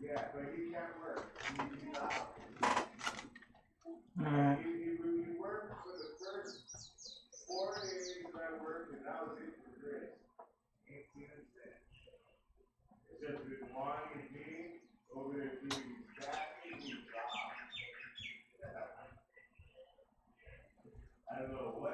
Alright.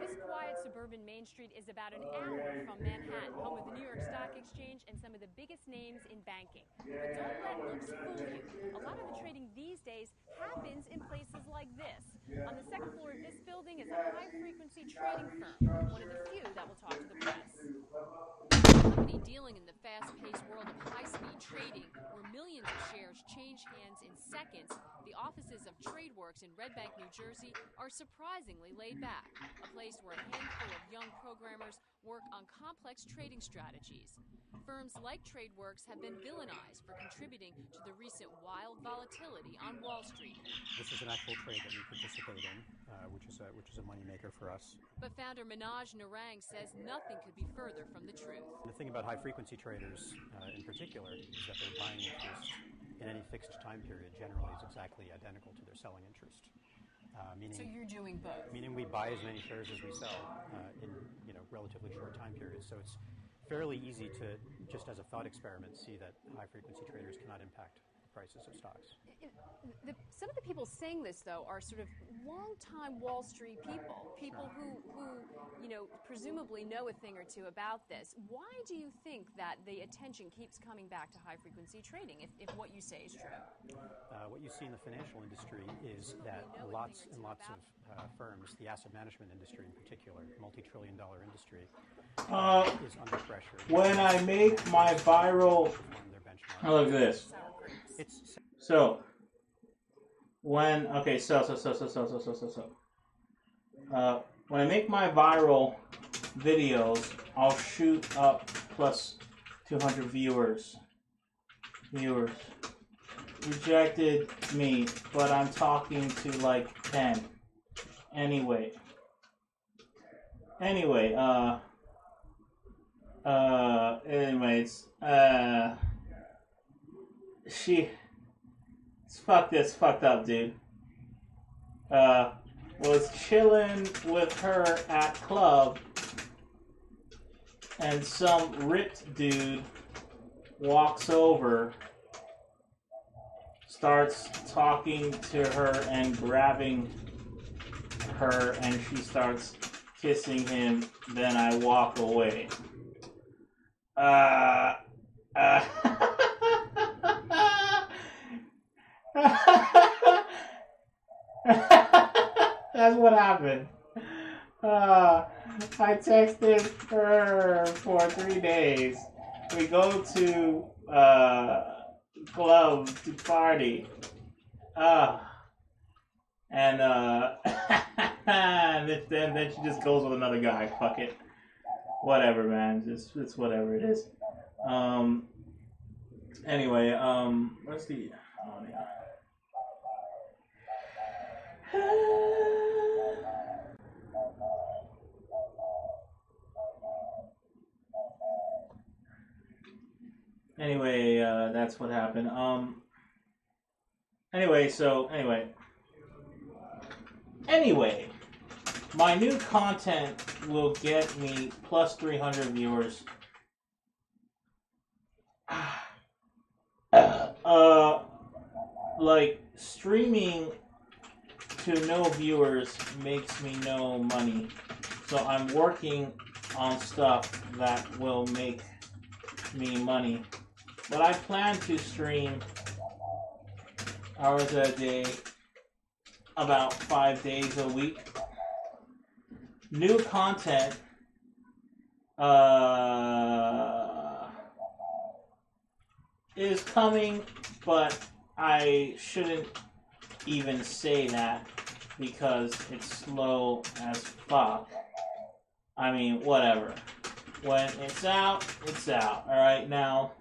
This quiet suburban Main Street is about an hour from Manhattan, home of the New York Stock Exchange and some of the biggest names in banking. But don't let looks fool you. A lot of the trading these days happens in places like this. On the second floor of this building is a high-frequency trading firm, one of the few that will talk to the press. A company dealing in the fast-paced world of high-speed trading, where millions of shares change hands in seconds, the offices of TradeWorks in Red Bank, New Jersey, are surprisingly laid back, a place where a handful of young programmers work on complex trading strategies. Firms like TradeWorks have been villainized for contributing to the recent wild volatility on Wall Street. This is an actual trade that we participate in, which is a moneymaker for us. But founder Manoj Narang says nothing could be further from the truth. The thing about high-frequency traders in particular is that their buying interest in any fixed time period generally is exactly identical to their selling interest. So you're doing both? Meaning we buy as many shares as we sell in relatively short time periods. So it's fairly easy to, just as a thought experiment, see that high-frequency traders cannot impact prices of stocks. Some of the people saying this, though, are sort of long-time Wall Street people who presumably know a thing or two about this. Why do you think that the attention keeps coming back to high-frequency trading, if what you say is true? What you see in the financial industry is that lots and lots of firms, the asset management industry in particular, multi-trillion-dollar industry, is under pressure. When I make my viral, look at this. So when when I make my viral videos, I'll shoot up plus 200 viewers. Rejected me, but I'm talking to like 10. Anyways, this fucked up, dude. Was chilling with her at club, and some ripped dude walks over, starts talking to her and grabbing her, and she starts kissing him. Then I walk away. That's what happened. I texted her for 3 days. We go to club to party. And then she just goes with another guy. Fuck it. Whatever, man. It's whatever it is. Anyway, what's the... Oh, yeah. Anyway, that's what happened. Anyway, my new content will get me plus 300 viewers. Like, streaming to no viewers makes me no money. So I'm working on stuff that will make me money. But I plan to stream hours a day, about 5 days a week. New content is coming, but I shouldn't even say that because it's slow as fuck. I mean, whatever. When it's out, it's out. Alright, now,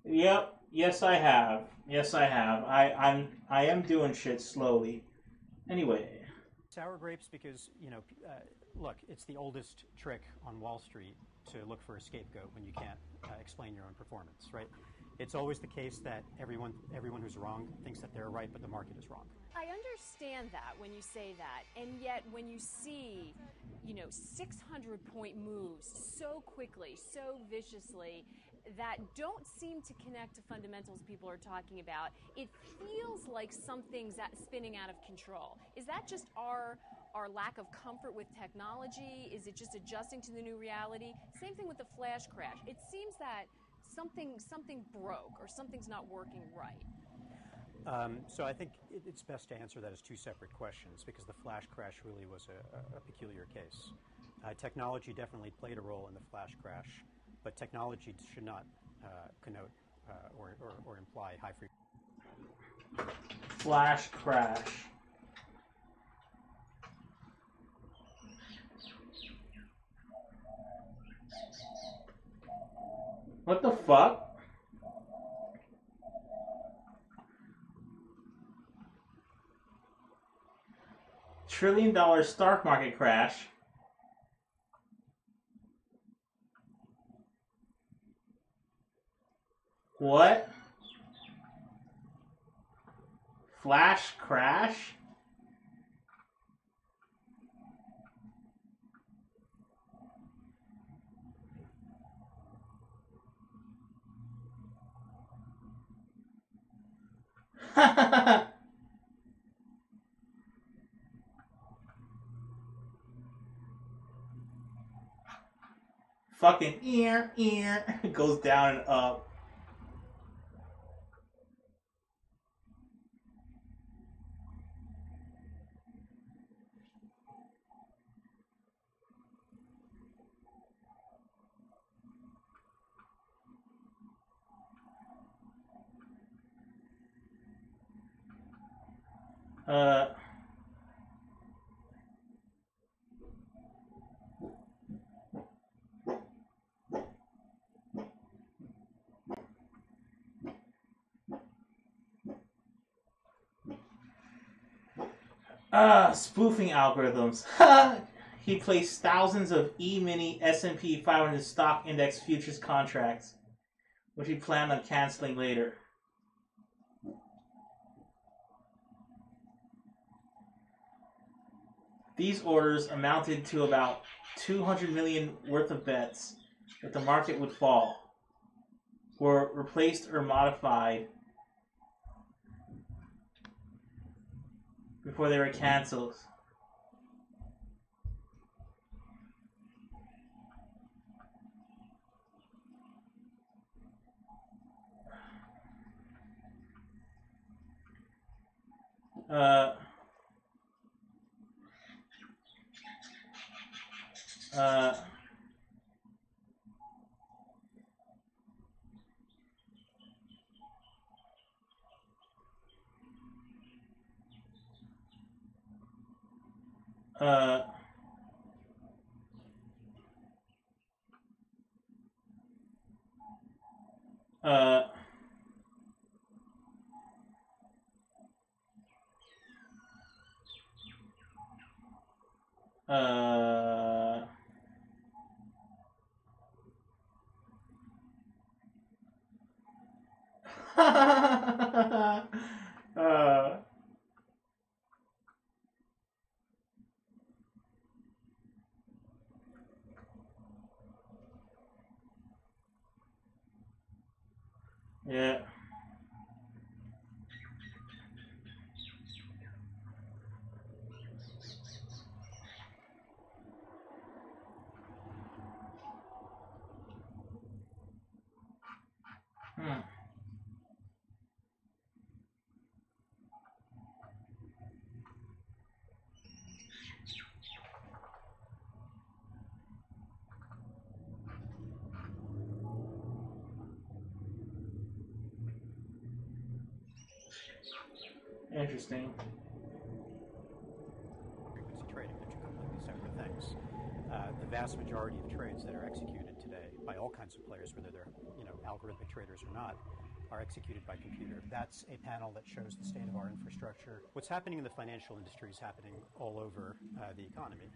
yep, yes I have. I am doing shit slowly. Anyway. Sour grapes because, look, it's the oldest trick on Wall Street to look for a scapegoat when you can't explain your own performance, right? It's always the case that everyone who's wrong thinks that they're right, but the market is wrong. I understand that when you say that, and yet when you see, 600-point moves so quickly, so viciously, that don't seem to connect to fundamentals people are talking about, it feels like something's spinning out of control. Is that just our lack of comfort with technology? Is it just adjusting to the new reality? Same thing with the flash crash. It seems that something broke or something's not working right. So I think it's best to answer that as two separate questions, because the flash crash really was a peculiar case. Technology definitely played a role in the flash crash, but technology should not connote or imply high frequency. Flash crash. What the fuck? $1 trillion stock market crash. What? Flash crash? Fucking ear goes down and up. Spoofing algorithms. He placed thousands of E-mini S&P 500 stock index futures contracts, which he planned on canceling later. These orders amounted to about 200 million worth of bets that the market would fall, were replaced or modified before they were canceled. Yeah. Interesting. Frequency trading, they're two completely separate things. The vast majority of trades that are executed today by all kinds of players, whether they're algorithmic traders or not, are executed by computer. That's a panel that shows the state of our infrastructure. What's happening in the financial industry is happening all over the economy.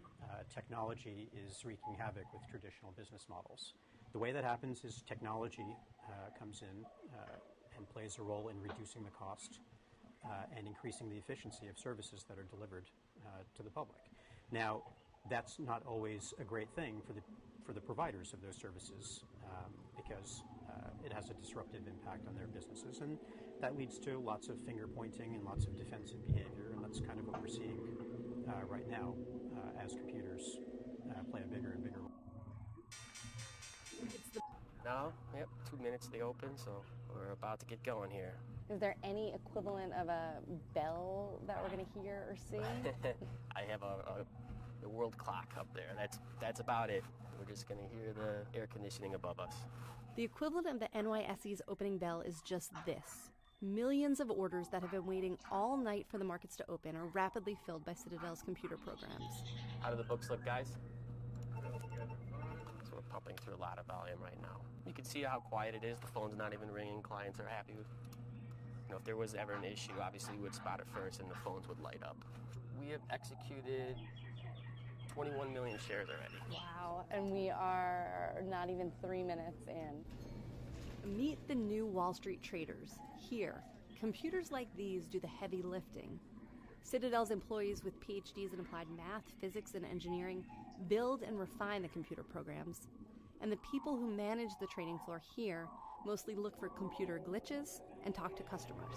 Technology is wreaking havoc with traditional business models. The way that happens is technology comes in and plays a role in reducing the cost and increasing the efficiency of services that are delivered to the public. Now, that's not always a great thing for the providers of those services because it has a disruptive impact on their businesses, and that leads to lots of finger pointing and lots of defensive behavior, and that's kind of what we're seeing right now as computers play a bigger and bigger role. Now, yep, 2 minutes they open, so we're about to get going here. Is there any equivalent of a bell that we're going to hear or see? I have the world clock up there. That's about it. We're just going to hear the air conditioning above us. The equivalent of the NYSE's opening bell is just this. Millions of orders that have been waiting all night for the markets to open are rapidly filled by Citadel's computer programs. How do the books look, guys? So we're pumping through a lot of volume right now. You can see how quiet it is. The phone's not even ringing. Clients are happy. If there was ever an issue, obviously we would spot it first and the phones would light up. We have executed 21 million shares already. Wow, and we are not even 3 minutes in. Meet the new Wall Street traders. Here, computers like these do the heavy lifting. Citadel's employees with PhDs in applied math, physics, and engineering build and refine the computer programs. And the people who manage the trading floor here mostly look for computer glitches and talk to customers.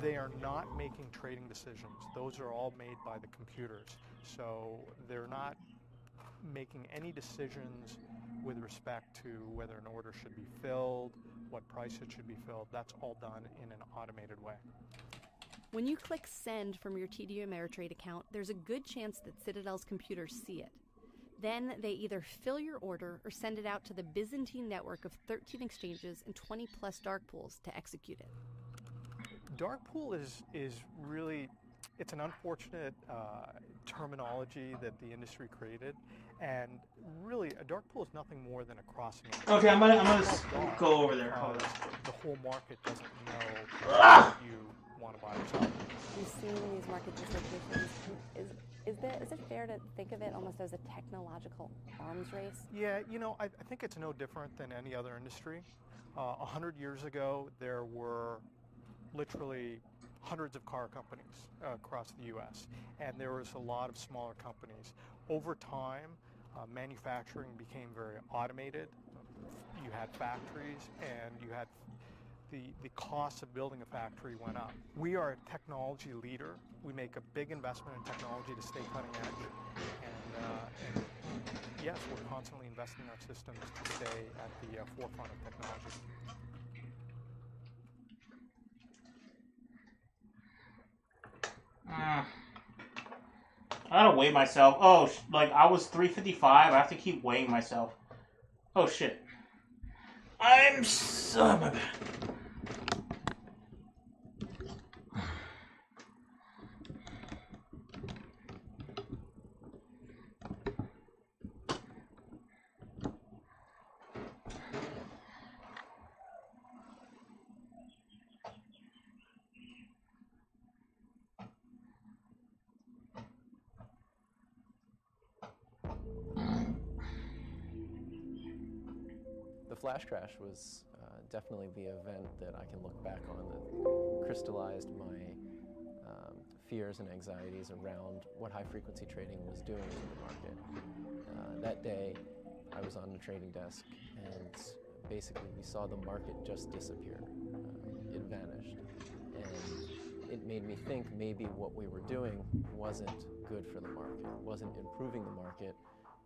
They are not making trading decisions. Those are all made by the computers. So they're not making any decisions with respect to whether an order should be filled, what price it should be filled. That's all done in an automated way. When you click send from your TD Ameritrade account, there's a good chance that Citadel's computers see it. Then they either fill your order or send it out to the Byzantine network of 13 exchanges and 20 plus dark pools to execute it. Dark pool is really, it's an unfortunate terminology that the industry created, and really a dark pool is nothing more than a crossing. Okay, I'm gonna go over there. The whole market doesn't know what you want to buy or sell. We've seen these market dislocations. Is it fair to think of it almost as a technological arms race? Yeah, I think it's no different than any other industry. 100 years ago, there were literally hundreds of car companies across the U.S., and there was a lot of smaller companies. Over time, manufacturing became very automated. You had factories, and you had the cost of building a factory went up. We are a technology leader. We make a big investment in technology to stay cutting edge, and yes, we're constantly investing in our systems to stay at the forefront of technology. I gotta weigh myself. Oh, like I was 355. I have to keep weighing myself. Oh shit. I'm so my bad. The flash crash was definitely the event that I can look back on that crystallized my fears and anxieties around what high-frequency trading was doing to the market. That day, I was on the trading desk, and basically we saw the market just disappear. It vanished, and it made me think maybe what we were doing wasn't good for the market, wasn't improving the market,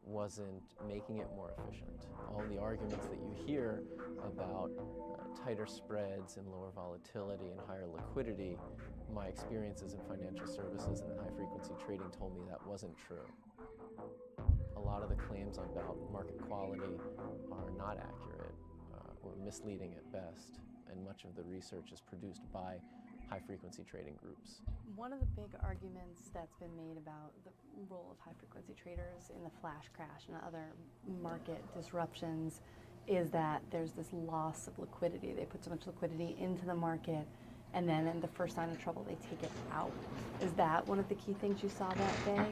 wasn't making it more efficient. All the arguments that you hear about tighter spreads and lower volatility and higher liquidity, my experiences in financial services and in high-frequency trading told me that wasn't true. A lot of the claims about market quality are not accurate or misleading at best, and much of the research is produced by high-frequency trading groups. One of the big arguments that's been made about the role of high-frequency traders in the flash crash and other market disruptions is that there's this loss of liquidity. They put so much liquidity into the market, and then in the first sign of trouble, they take it out. Is that one of the key things you saw that day?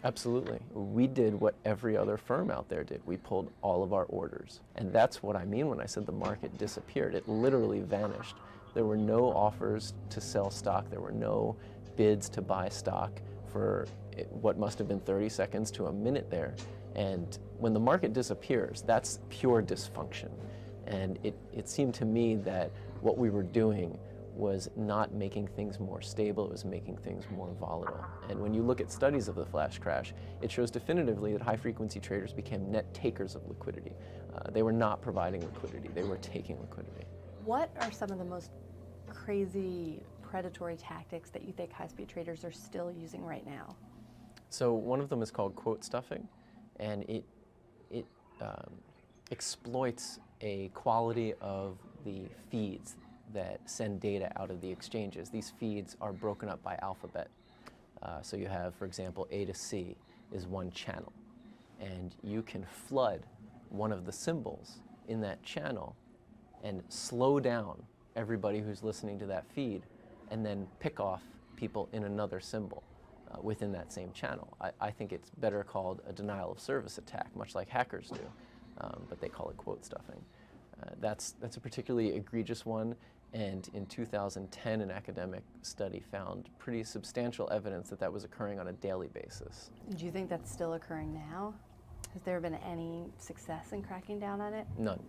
Absolutely. We did what every other firm out there did. We pulled all of our orders. And that's what I mean when I said the market disappeared. It literally vanished. There were no offers to sell stock. There were no bids to buy stock for what must have been 30 seconds to a minute there. And when the market disappears, that's pure dysfunction. And it seemed to me that what we were doing was not making things more stable, it was making things more volatile. And when you look at studies of the flash crash, it shows definitively that high-frequency traders became net takers of liquidity. They were not providing liquidity, they were taking liquidity. What are some of the most crazy predatory tactics that you think high-speed traders are still using right now? So one of them is called quote stuffing, and it exploits a quality of the feeds that send data out of the exchanges. These feeds are broken up by alphabet. So you have, for example, A to C is one channel, and you can flood one of the symbols in that channel and slow down everybody who's listening to that feed, and then pick off people in another symbol within that same channel. I think it's better called a denial of service attack, much like hackers do, but they call it quote stuffing. That's a particularly egregious one, and in 2010 an academic study found pretty substantial evidence that that was occurring on a daily basis. Do you think that's still occurring now? Has there been any success in cracking down on it? None.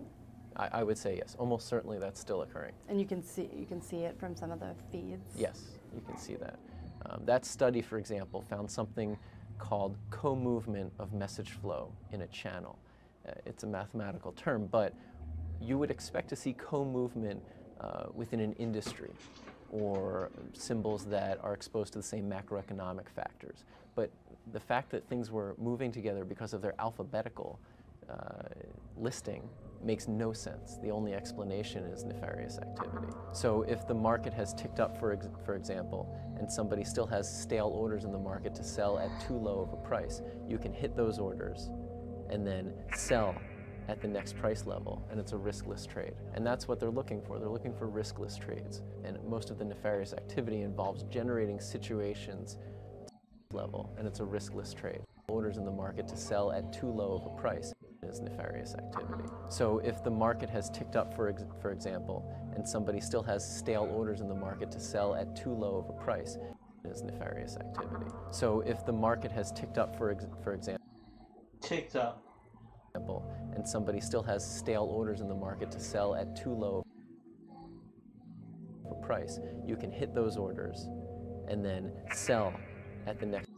I would say yes. Almost certainly that's still occurring. And you can see it from some of the feeds? Yes, you can see that. That study, for example, found something called co-movement of message flow in a channel. It's a mathematical term, but you would expect to see co-movement within an industry or symbols that are exposed to the same macroeconomic factors. But the fact that things were moving together because of their alphabetical listing makes no sense. The only explanation is nefarious activity. So if the market has ticked up, for example, and somebody still has stale orders in the market to sell at too low of a price, you can hit those orders and then sell at the next price level, and it's a riskless trade. And that's what they're looking for. They're looking for riskless trades. And most of the nefarious activity involves generating situations level, and it's a riskless trade. Orders in the market to sell at too low of a price is nefarious activity. So if the market has ticked up, for example, and somebody still has stale orders in the market to sell at too low of a price, is nefarious activity. So if the market has ticked up, for example, Ticked up. and somebody still has stale orders in the market to sell at too low of a price, you can hit those orders and then sell at the next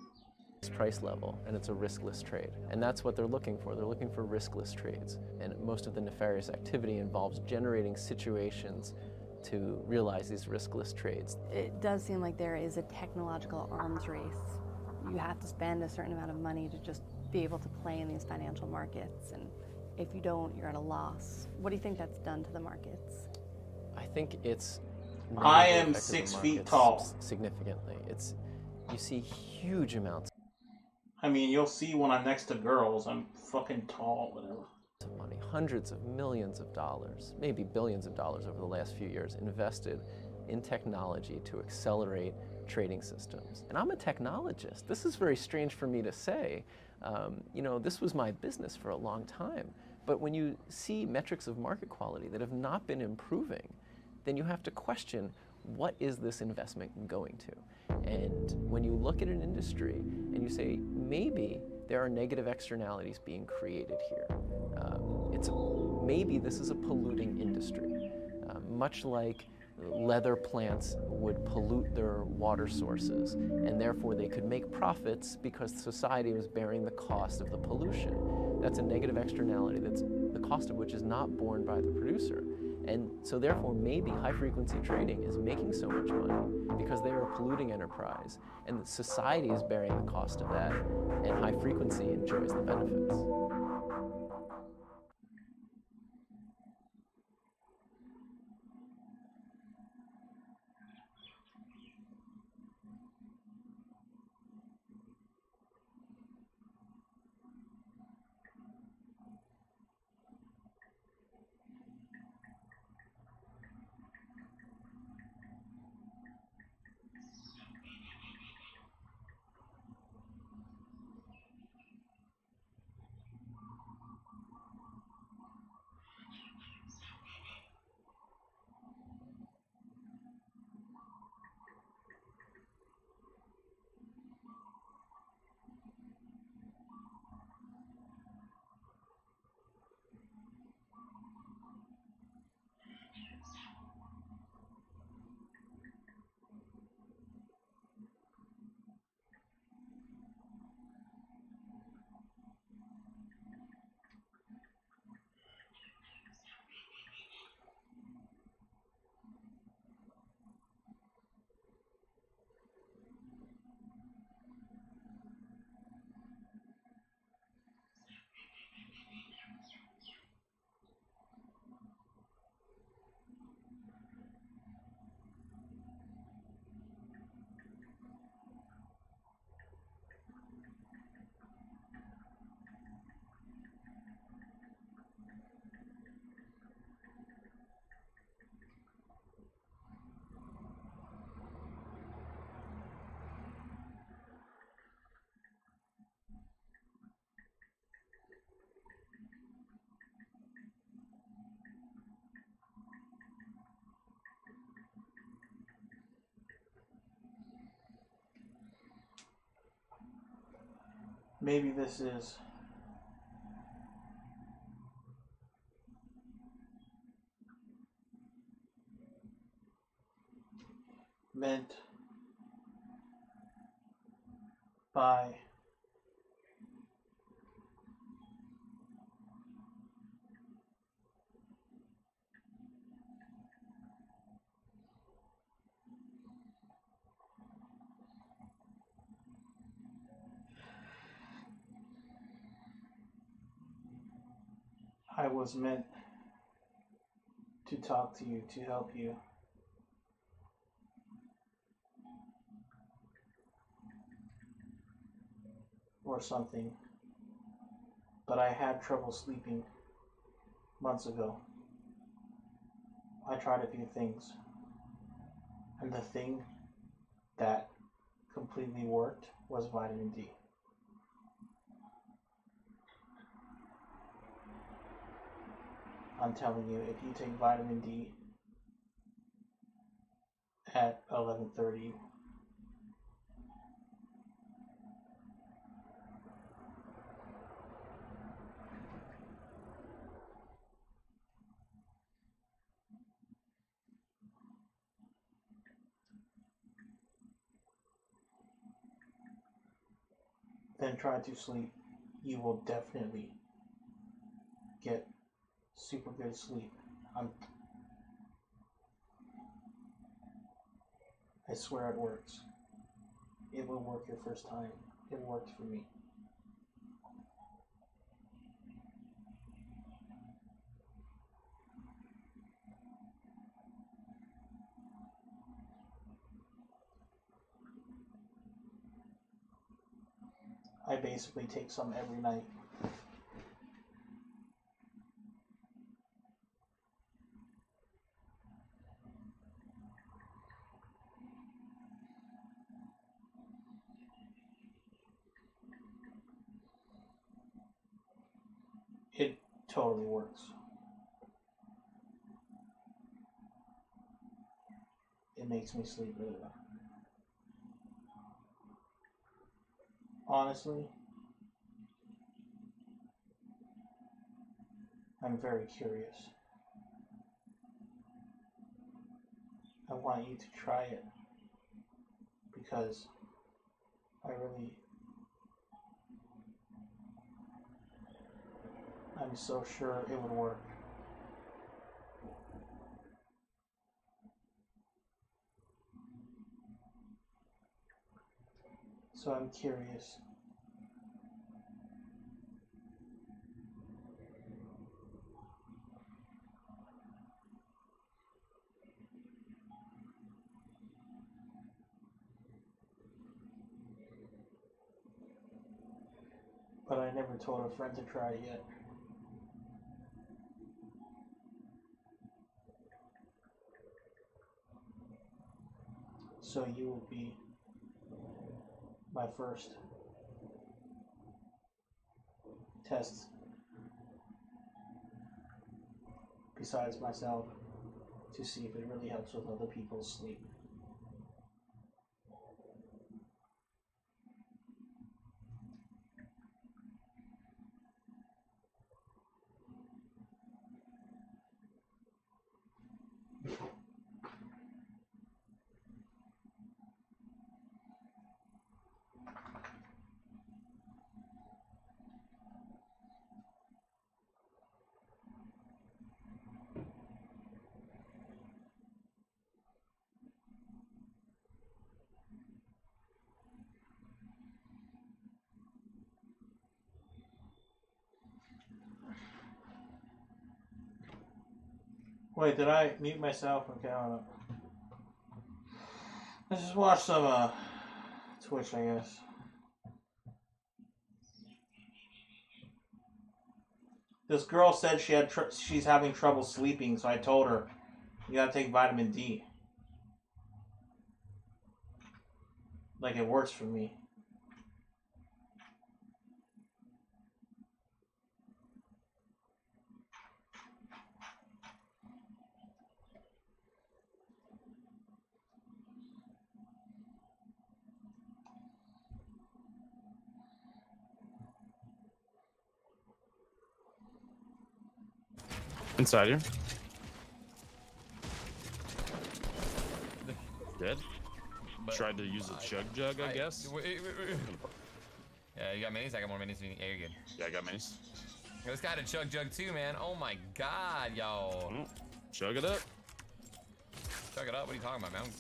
price level, and it's a riskless trade. And that's what they're looking for. They're looking for riskless trades. And most of the nefarious activity involves generating situations to realize these riskless trades. It does seem like there is a technological arms race. You have to spend a certain amount of money to just be able to play in these financial markets, and if you don't, you're at a loss. What do you think that's done to the markets? I think it's I am affected the 6 feet markets tall. significantly. You see huge amounts I mean, you'll see when I'm next to girls, I'm fucking tall, whatever. of money, hundreds of millions of dollars, maybe billions of dollars over the last few years invested in technology to accelerate trading systems. And I'm a technologist. This is very strange for me to say. You know, this was my business for a long time. But when you see metrics of market quality that have not been improving, then you have to question, what is this investment going to? And when you look at an industry and you say, maybe there are negative externalities being created here. Maybe this is a polluting industry, much like leather plants would pollute their water sources, and therefore they could make profits because society was bearing the cost of the pollution. That's a negative externality, that's the cost of which is not borne by the producer. And so therefore maybe high-frequency trading is making so much money because they are a polluting enterprise, and society is bearing the cost of that, and high-frequency enjoys the benefits. maybe this is meant by I was meant to talk to you, to help you. Or something. But I had trouble sleeping months ago. I tried a few things. And the thing that completely worked was vitamin D. I'm telling you, if you take vitamin D at 11:30, then try to sleep, you will definitely get super good sleep. I swear it works. It will work your first time. It worked for me. I basically take some every night. It totally works. It makes me sleep really well. Honestly, I'm very curious. I want you to try it because I'm so sure it would work. So I'm curious. But I never told a friend to try it yet. So you will be my first test besides myself to see if it really helps with other people's sleep. Wait, did I mute myself? Okay, I don't know. Let's just watch some Twitch, I guess. This girl said she's having trouble sleeping, so I told her, you gotta take vitamin D. Like, it works for me. Inside here. Dead. But Tried to use a chug jug, I guess. Yeah, you got minis? I got more minis. Yeah, you're good. Yeah, I got minis. This guy had a chug jug too, man. Oh my god, yo. Chug it up. Chug it up? What are you talking about, man?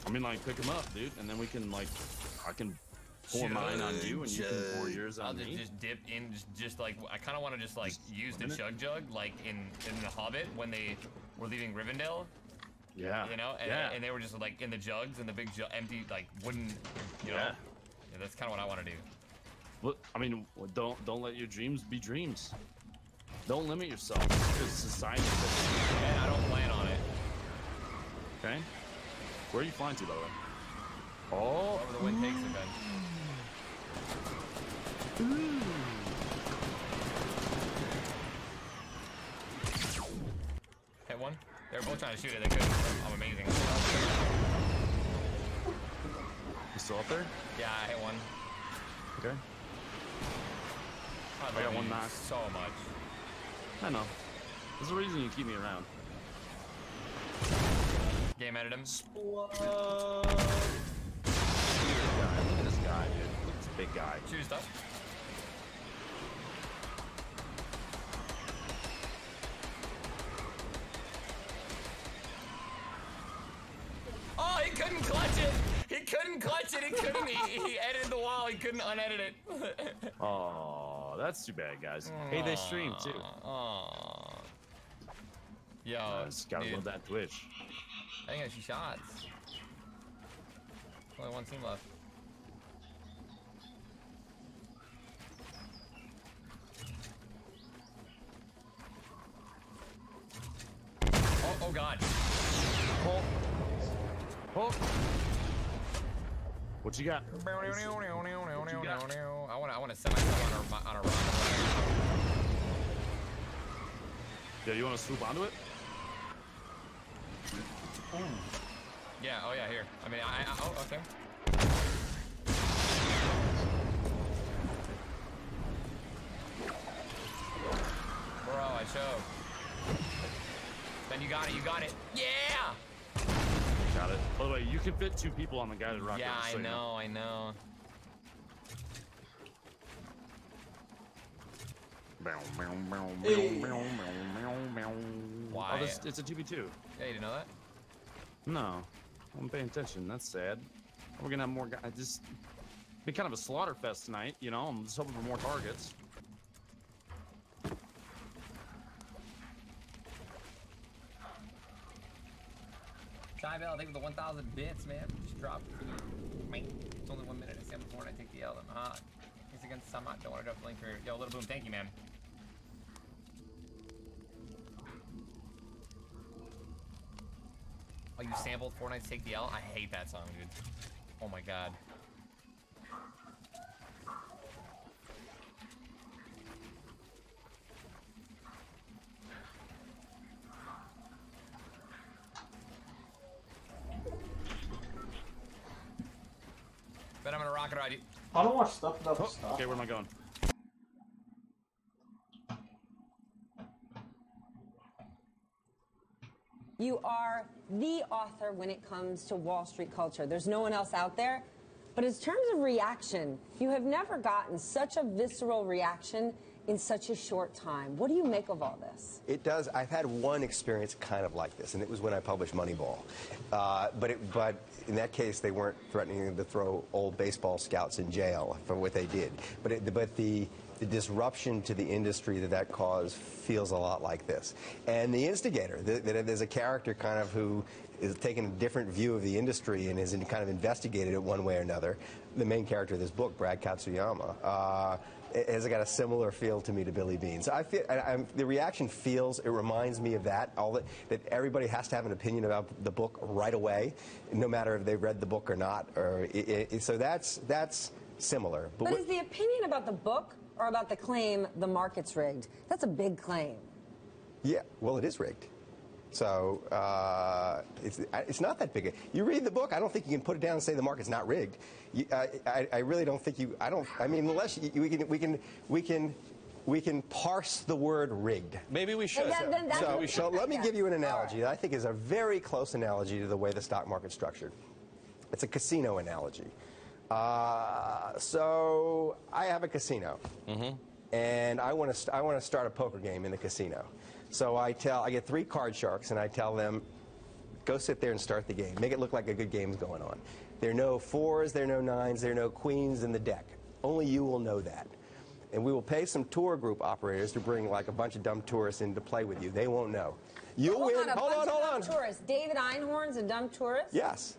I mean, like, pick them up, dude, and then we can, like, I can pour mine on you, and you can pour yours on me. I'll just dip in, just like, I kind of want to just, like, use the chug jug, like, in The Hobbit, when they were leaving Rivendell. Yeah. You know? And they were just, like, in the jugs, and the big, empty, like, wooden, you know? Yeah, that's kind of what I want to do. Well, I mean, don't let your dreams be dreams. Don't limit yourself, because society says. And I don't plan on it. Okay. Where are you flying to, by the way? Oh. Wherever the wind takes it, Ben. Hit one. They were both trying to shoot it. They couldn't. I'm amazing. You still up there? Yeah, I hit one. Okay. I got one knock. So much. I know. There's a reason you keep me around. Game edited him. Look at this guy, dude. Look at this big guy. Shoot his stuff. Oh, he couldn't clutch it. He couldn't clutch it. He couldn't. He edited the wall. He couldn't unedit it. Oh, that's too bad, guys. Hey, they stream too. Oh. Yo, Just gotta love that Twitch. I think I shoot shots. Only one team left. Oh god. Oh. Oh. What you got? I want to set myself on a run. Yeah, you want to swoop onto it? Yeah. Oh yeah. Here. I mean, oh, okay. Bro, I choked. Ben, you got it. You got it. Yeah. Got it. By the way, you can fit 2 people on the guided rocket. Yeah, I know. I know. Why? Oh, it's a 2v2. Yeah, you didn't know that? No, I'm paying attention. That's sad. We're gonna have more guys. Just be kind of a slaughter fest tonight. You know, I'm just hoping for more targets. Shy Bell, thank you for the 1,000 bits, man. Just dropped it for you. It's only 1 minute. I stand before and I take the L. It's against Samat. Don't want to drop the link for yo, Little Boom. Thank you, man. Oh, you sampled Fortnite's Take the L? I hate that song, dude. Oh my god. But I'm gonna rocket ride you. I don't watch stuff about the stuff. Okay, where am I going? You are the author when it comes to Wall Street culture. There's no one else out there. But in terms of reaction, you have never gotten such a visceral reaction in such a short time. What do you make of all this? It does. I've had one experience kind of like this, and it was when I published Moneyball. But in that case, they weren't threatening to throw old baseball scouts in jail for what they did. But the disruption to the industry that caused feels a lot like this. And the instigator, there's a character kind of who is taking a different view of the industry and has kind of investigated it one way or another. The main character of this book, Brad Katsuyama, has got a similar feel to me to Billy Beane. So I feel the reaction feels, it reminds me of that, that everybody has to have an opinion about the book right away, no matter if they've read the book or not. So that's similar. But is the opinion about the book or about the claim the market's rigged? That's a big claim. Yeah, well, it is rigged. So it's not that big. You read the book, I don't think you can put it down and say the market's not rigged. I really don't think you. I mean, unless we can we can parse the word rigged. Maybe we should. So let me give you an analogy that I think is a very close analogy to the way the stock market's structured. It's a casino analogy. So I have a casino, and I want to start a poker game in the casino. So I get 3 card sharks, and I tell them, go sit there and start the game. Make it look like a good game's going on. There are no 4s, there are no 9s, there are no queens in the deck. Only you will know that. And we will pay some tour group operators to bring like a bunch of dumb tourists in to play with you. They won't know. You'll win. Hold on. Tourists. David Einhorn's a dumb tourist? Yes.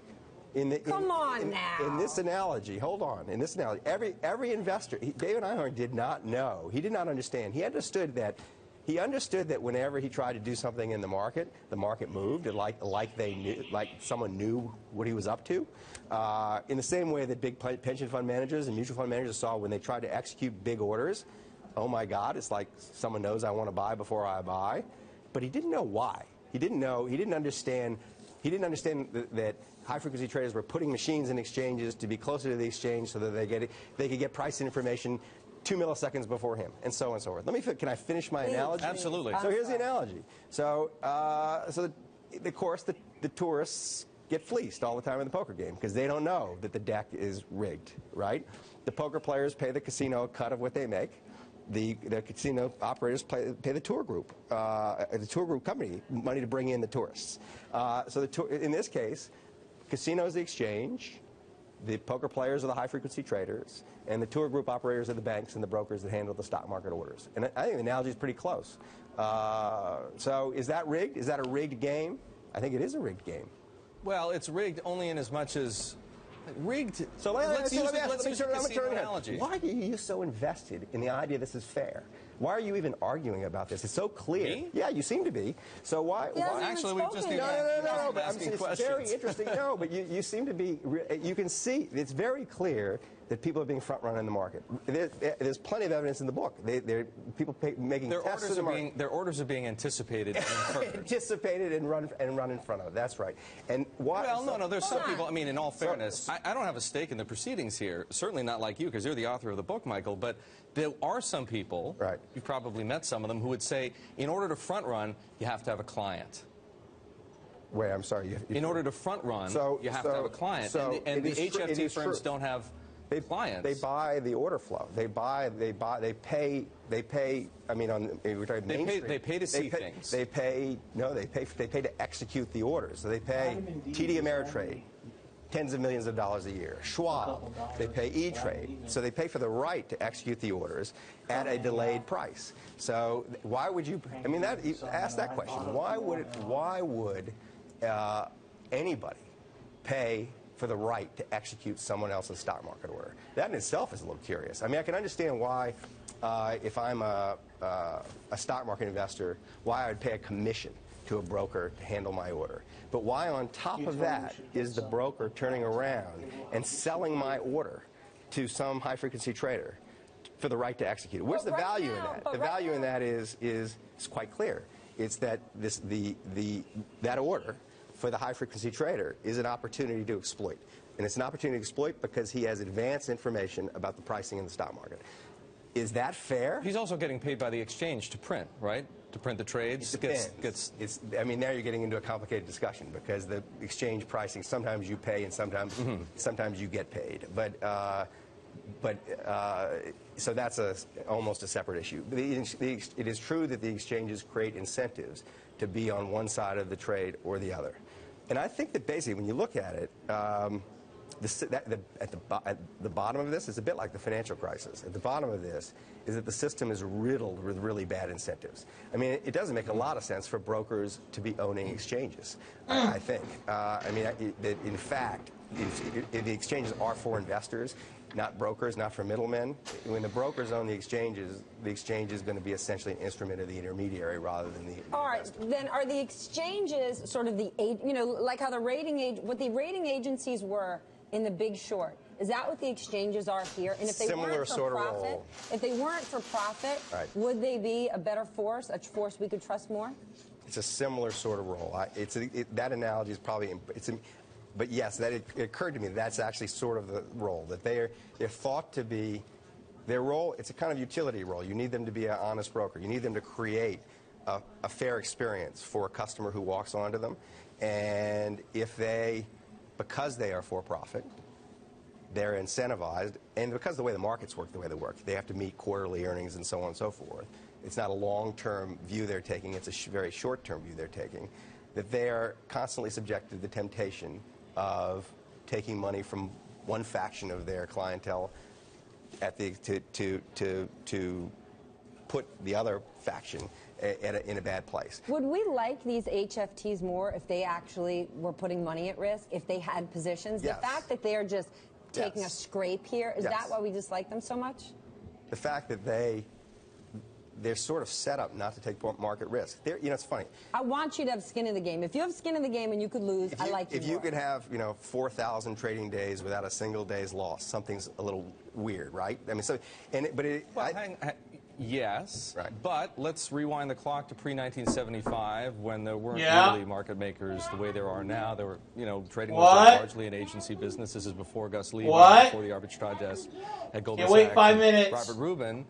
Come on now. In this analogy, hold on. In this analogy, every investor, David Einhorn did not know. He did not understand. He understood that whenever he tried to do something in the market moved, like someone knew what he was up to. In the same way that big pension fund managers and mutual fund managers saw when they tried to execute big orders, oh my God, it's like someone knows I want to buy before I buy. But he didn't know why. He didn't understand that high-frequency traders were putting machines in exchanges to be closer to the exchange so that they could get price information 2 milliseconds before him, and so on and so forth. Can I finish my analogy? Absolutely. So here's the analogy. So of course, the tourists get fleeced all the time in the poker game because they don't know that the deck is rigged, right? The poker players pay the casino a cut of what they make. The casino operators pay the tour group company money to bring in the tourists. In this case, casino is the exchange, the poker players are the high-frequency traders, and the tour group operators are the banks and the brokers that handle the stock market orders. And I think the analogy is pretty close. So is that rigged? Is that a rigged game? I think it is a rigged game. Well, it's rigged only in as much as rigged. So let's use the analogy. Why are you so invested in the idea this is fair? Why are you even arguing about this? It's so clear. Me? Yeah, you seem to be. So why? Actually, we've just no. It's very interesting. No, but you seem to be. You can see it's very clear that people are being front run in the market. There's plenty of evidence in the book. People making tests in the market. Their orders are being anticipated and inferred. Anticipated and run in front of. That's right. And why? Well, no. There's some people. I mean, in all fairness, I don't have a stake in the proceedings here. Certainly not like you, because you're the author of the book, Michael. But there are some people. Right. You've probably met some of them who would say, in order to front run, you have to have a client. Wait, I'm sorry. In order to front run, you have to have a client. And the HFT firms don't have clients. They buy the order flow. They pay. I mean, we're talking Main Street. They pay to see things. They pay to execute the orders. So they pay TD Ameritrade tens of millions of dollars a year. Schwab, they pay E-Trade. So they pay for the right to execute the orders at a delayed price. So why would you? I mean, ask that question. Why would anybody pay for the right to execute someone else's stock market order? That in itself is a little curious. I mean, I can understand why, if I'm a stock market investor, why I would pay a commission to a broker to handle my order. But why on top of that is the broker turning around and selling my order to some high-frequency trader for the right to execute it? Where's the value in that? The value in that is quite clear. It's that that order for the high-frequency trader is an opportunity to exploit. And it's an opportunity to exploit because he has advanced information about the pricing in the stock market. Is that fair? He's also getting paid by the exchange to print, right? To print the trades. I mean, now you're getting into a complicated discussion because the exchange pricing, sometimes you pay and sometimes you get paid. So that's almost a separate issue. It is true that the exchanges create incentives to be on one side of the trade or the other. And I think that basically when you look at it, at the bottom of this is a bit like the financial crisis. At the bottom of this is that the system is riddled with really bad incentives. I mean, it doesn't make a lot of sense for brokers to be owning exchanges, I think. I mean, in fact, the exchanges are for investors, not brokers, not for middlemen. When the brokers own the exchange is going to be essentially an instrument of the intermediary rather than the investor. All right, then are the exchanges sort of like how what the rating agencies were in The Big Short? Is that what the exchanges are here? And if they weren't for profit, right, would they be a better force, a force we could trust more? It's a similar sort of role. That analogy is probably, but yes, it occurred to me that's actually sort of the role, that they're thought to be Their role, it's a kind of utility role. You need them to be an honest broker. You need them to create a fair experience for a customer who walks onto them. And if they, because they are for-profit, they're incentivized, and because the way the markets work the way they work, they have to meet quarterly earnings and so on and so forth. It's not a long-term view they're taking, it's a very short-term view they're taking, that they are constantly subjected to the temptation of taking money from one faction of their clientele at the, to put the other faction in a bad place. Would we like these HFTs more if they actually were putting money at risk, if they had positions? Yes. The fact that they are just taking Yes. a scrape here, is Yes. that why we dislike them so much? The fact that they're sort of set up not to take market risk. You know, it's funny. I want you to have skin in the game. If you have skin in the game and you could lose, I like you If more. you could have, 4,000 trading days without a single day's loss, something's a little weird, right? I mean, Yes, right. But let's rewind the clock to pre-1975 when there weren't Yeah. really market makers the way there are now. There were, trading What? was largely an agency business. This is before Gus Levy, What? before the arbitrage desk at Goldman Can't wait Sachs. 5 and minutes. Robert Rubin.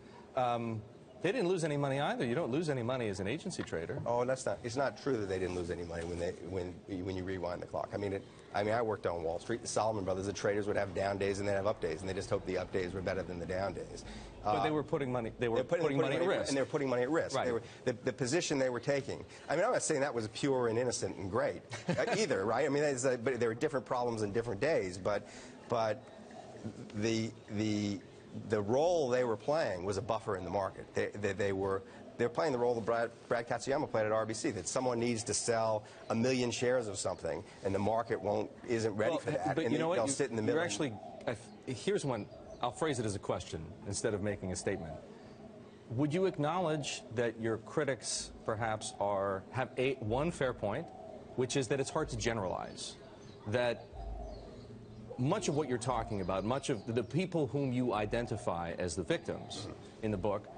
They didn't lose any money either. You don't lose any money as an agency trader. Oh, it's not true that they didn't lose any money when you rewind the clock. I mean, I worked on Wall Street. The Salomon Brothers, the traders would have down days and they'd have up days, and they just hoped the up days were better than the down days. But they were putting money. They were putting money at risk, and they were putting money at risk. Right. They were, the position they were taking. I mean, I'm not saying that was pure and innocent and great either, right? I mean, but there were different problems in different days. But the role they were playing was a buffer in the market. They're playing the role that Brad Katsuyama played at RBC, that someone needs to sell 1 million shares of something, and the market isn't ready for that. But and you know what? They'll sit in the middle. You're actually. Here's one. I'll phrase it as a question instead of making a statement. Would you acknowledge that your critics perhaps have one fair point, which is that it's hard to generalize, that much of what you're talking about, much of the people whom you identify as the victims in the book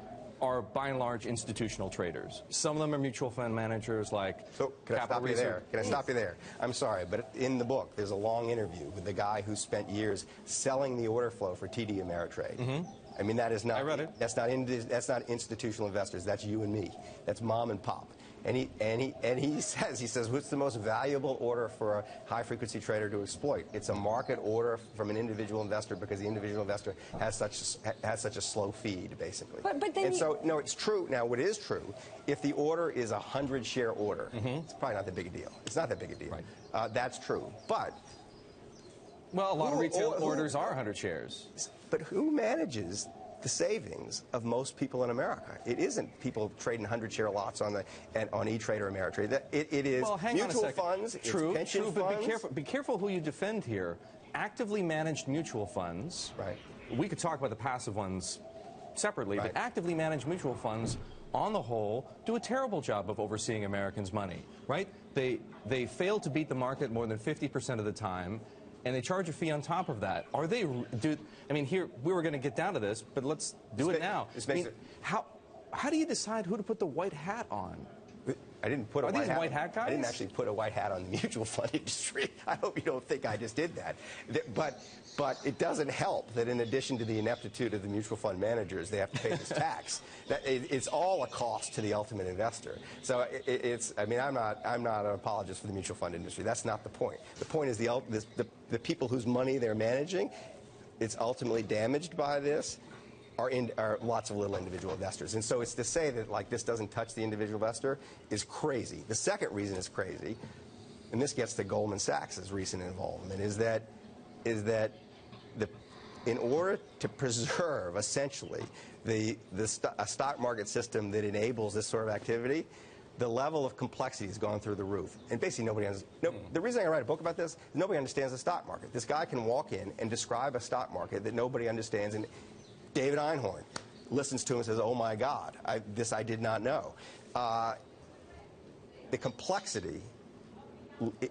are by and large institutional traders. Some of them are mutual fund managers like So can I stop you there? Can I stop you there? I'm sorry, but in the book there's a long interview with the guy who spent years selling the order flow for TD Ameritrade. I mean, that is not. I read it. That's not institutional investors. That's you and me. That's mom and pop. And he says, what's the most valuable order for a high-frequency trader to exploit? It's a market order from an individual investor because the individual investor has such a slow feed, basically. But then no, it's true. Now, what is true, if the order is a 100-share order, it's probably not that big a deal. It's not that big a deal. Right. That's true. But well, a lot of retail orders are 100 shares. But who manages the savings of most people in America? It isn't people trading 100-share lots on E-Trade or Ameritrade. It is mutual funds, it's pension funds. But be careful who you defend here. Actively managed mutual funds. Right. We could talk about the passive ones separately, Right. but actively managed mutual funds, on the whole, do a terrible job of overseeing Americans' money. Right? They fail to beat the market more than 50% of the time. And they charge a fee on top of that. I mean, here, we were going to get down to this, but let's do it now. How do you decide who to put the white hat on? I didn't put a Are white these hat. white hat guys? I didn't actually put a white hat on the mutual fund industry. I hope you don't think I just did that. But it doesn't help that in addition to the ineptitude of the mutual fund managers, they have to pay this tax. It's all a cost to the ultimate investor. So I mean, I'm not an apologist for the mutual fund industry. That's not the point. The point is the people whose money they're managing, it's ultimately damaged by this. Are lots of little individual investors. And so it's to say that like this doesn't touch the individual investor is crazy. The second reason it's crazy, and this gets to Goldman Sachs' recent involvement, is that in order to preserve essentially a stock market system that enables this sort of activity, the level of complexity has gone through the roof. And basically the reason I write a book about this is nobody understands the stock market. This guy can walk in and describe a stock market that nobody understands, and David Einhorn listens to him and says, oh my God, this I did not know. The complexity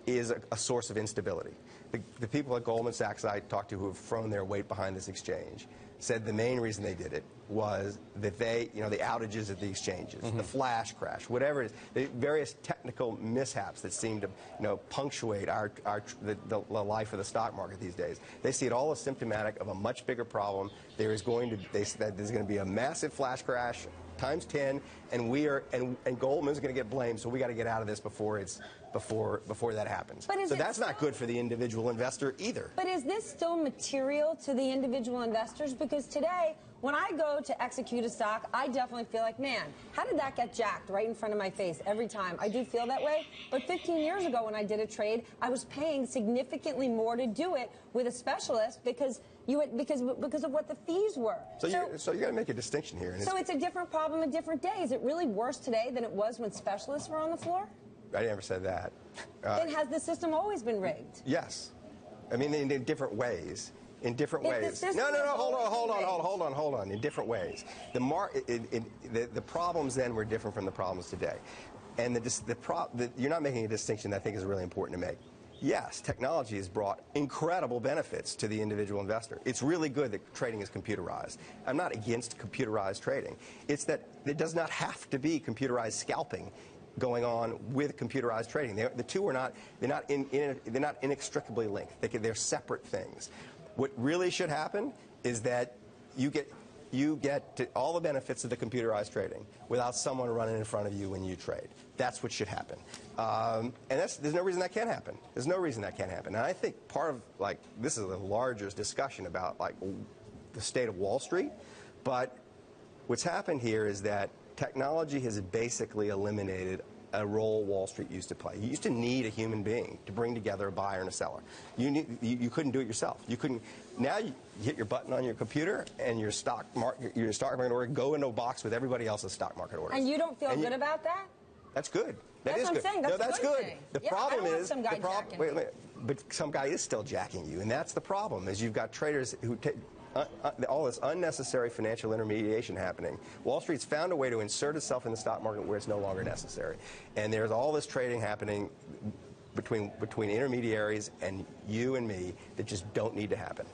is a source of instability. the people at Goldman Sachs I talked to who have thrown their weight behind this exchange said the main reason they did it was that the outages at the exchanges, the flash crash, whatever it is, the various technical mishaps that seem to, punctuate the life of the stock market these days. They see it all as symptomatic of a much bigger problem. There's going to be a massive flash crash times 10, and Goldman's going to get blamed. So we got to get out of this before that happens. So that's not good for the individual investor either. But is this still material to the individual investors? Because today, when I go to execute a stock, I definitely feel like, man, how did that get jacked right in front of my face every time? I do feel that way. But 15 years ago when I did a trade, I was paying significantly more to do it with a specialist because of what the fees were. So you got to make a distinction here. So it's a different problem a different day. Is it really worse today than it was when specialists were on the floor? I never said that. Then has the system always been rigged? Yes. I mean, in different ways. In different ways. No, hold on. In different ways. The problems then were different from the problems today. And you're not making a distinction that I think is really important to make. Yes, technology has brought incredible benefits to the individual investor. It's really good that trading is computerized. I'm not against computerized trading. It's that it does not have to be computerized scalping going on with computerized trading. The two are not, they're not inextricably linked. They're separate things. What really should happen is that you get to all the benefits of the computerized trading without someone running in front of you when you trade. That's what should happen. And there's no reason that can't happen. There's no reason that can't happen. And I think part of, this is a larger discussion about, the state of Wall Street. But what's happened here is that technology has basically eliminated a role Wall Street used to play. You used to need a human being to bring together a buyer and a seller. You couldn't do it yourself. You couldn't. Now you hit your button on your computer and your stock market order go into a box with everybody else's stock market orders. And you don't feel good about that? That's good. That's what I'm saying. That's good. Thing. The problem is but some guy is still jacking you, and that's the problem. Is you've got traders who take all this unnecessary financial intermediation happening. Wall Street's found a way to insert itself in the stock market where it's no longer necessary. And there's all this trading happening between intermediaries and you and me that just don't need to happen.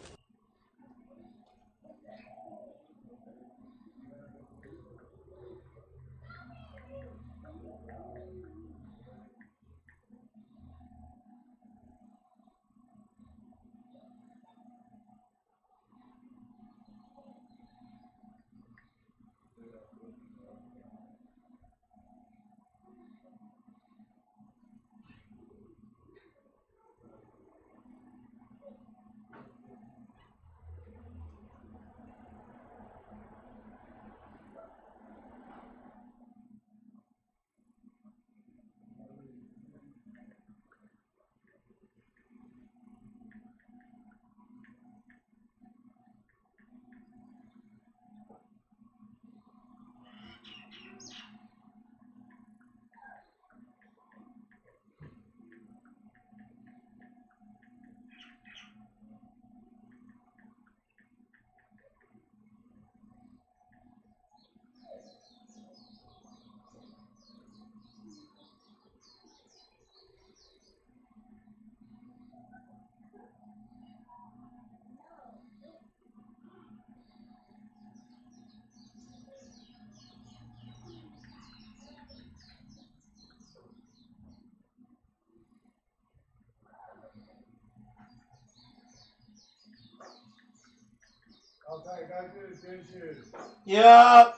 Okay, go do the dishes. Yep.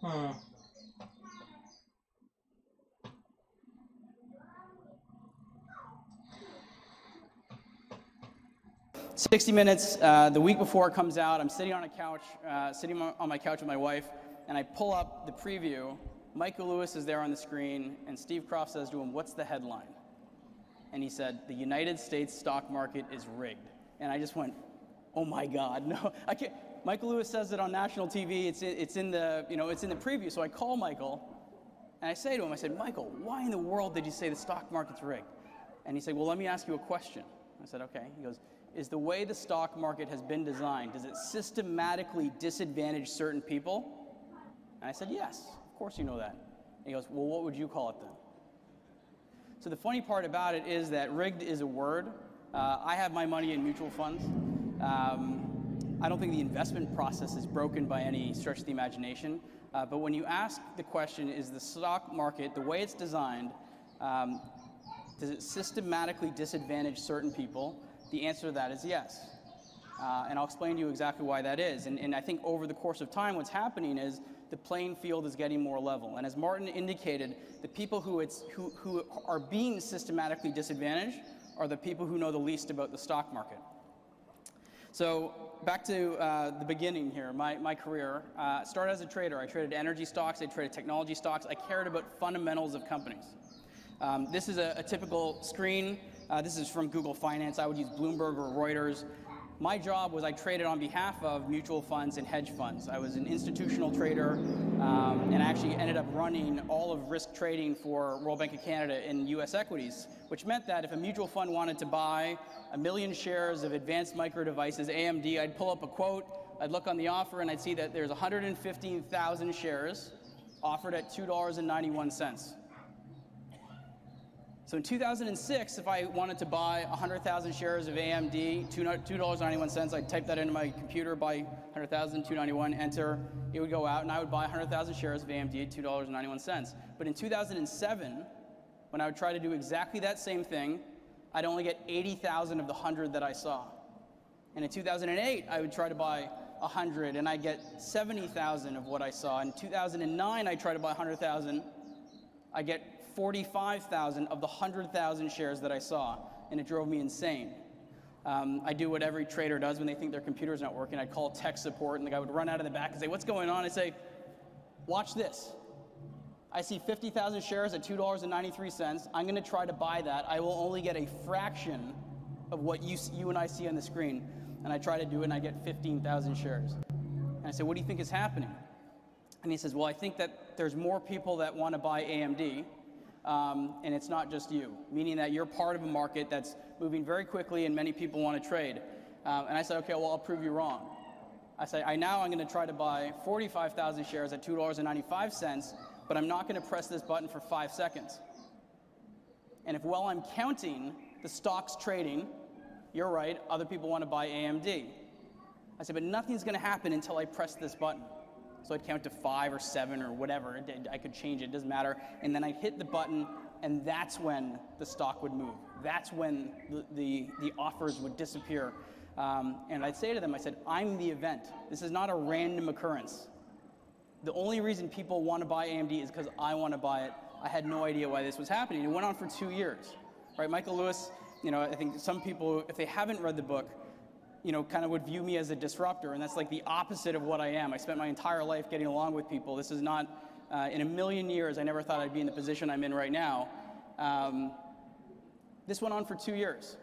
Hmm. 60 Minutes, the week before it comes out, I'm sitting on a couch, sitting on my couch with my wife, and I pull up the preview. Michael Lewis is there on the screen, and Steve Kroft says to him, "What's the headline?" And he said, "The United States stock market is rigged." And I just went, "Oh my God, no, I can't." Michael Lewis says it on national TV. It's in the preview. So I call Michael, and I say to him, I said, "Michael, why in the world did you say the stock market's rigged?" And he said, "Well, let me ask you a question." I said, "Okay." He goes, "Is the way the stock market has been designed, does it systematically disadvantage certain people?" And I said, "Yes, of course you know that." And he goes, "Well, what would you call it then?" So the funny part about it is that rigged is a word. I have my money in mutual funds. I don't think the investment process is broken by any stretch of the imagination. But when you ask the question, is the stock market, the way it's designed, does it systematically disadvantage certain people? The answer to that is yes. And I'll explain to you exactly why that is. And I think over the course of time, what's happening is the playing field is getting more level. And as Martin indicated, the people who are being systematically disadvantaged are the people who know the least about the stock market. So back to the beginning here, my career. Started as a trader. I traded energy stocks, I traded technology stocks. I cared about fundamentals of companies. This is a typical screen. This is from Google Finance. I would use Bloomberg or Reuters. My job was I traded on behalf of mutual funds and hedge funds. I was an institutional trader, and I actually ended up running all of risk trading for Royal Bank of Canada in U.S. equities, which meant that if a mutual fund wanted to buy 1 million shares of Advanced Micro Devices, AMD, I'd pull up a quote, I'd look on the offer, and I'd see that there's 115,000 shares offered at $2.91. So in 2006, if I wanted to buy 100,000 shares of AMD, $2.91, I'd type that into my computer, buy 100,000, $2.91, enter, it would go out, and I would buy 100,000 shares of AMD at $2.91. But in 2007, when I would try to do exactly that same thing, I'd only get 80,000 of the 100 that I saw. And in 2008, I would try to buy 100, and I'd get 70,000 of what I saw. In 2009, I tried to buy 100,000, I get 45,000 of the 100,000 shares that I saw, and it drove me insane. I do what every trader does when they think their computer's not working. I'd call tech support, and the guy would run out of the back and say, "What's going on?" I'd say, "Watch this. I see 50,000 shares at $2.93. I'm going to try to buy that. I will only get a fraction of what you and I see on the screen." And I try to do it, and I get 15,000 shares. And I say, "What do you think is happening?" And he says, "Well, I think that there's more people that want to buy AMD, and it's not just you," meaning that you're part of a market that's moving very quickly and many people want to trade. And I said, "Okay, well, I'll prove you wrong." I say, I'm going to try to buy 45,000 shares at $2.95, but I'm not going to press this button for 5 seconds. And if while I'm counting the stocks trading, you're right, other people want to buy AMD. I said, but nothing's going to happen until I press this button. So I'd count to 5 or 7 or whatever. I could change it, doesn't matter. And then I'd hit the button, and that's when the stock would move. That's when the offers would disappear. And I'd say to them, I said, I'm the event. This is not a random occurrence. The only reason people want to buy AMD is because I want to buy it. I had no idea why this was happening. It went on for 2 years. Right? Michael Lewis, I think some people, if they haven't read the book, kind of would view me as a disruptor, and that's like the opposite of what I am. I spent my entire life getting along with people. This is not, in a million years, I never thought I'd be in the position I'm in right now. This went on for 2 years.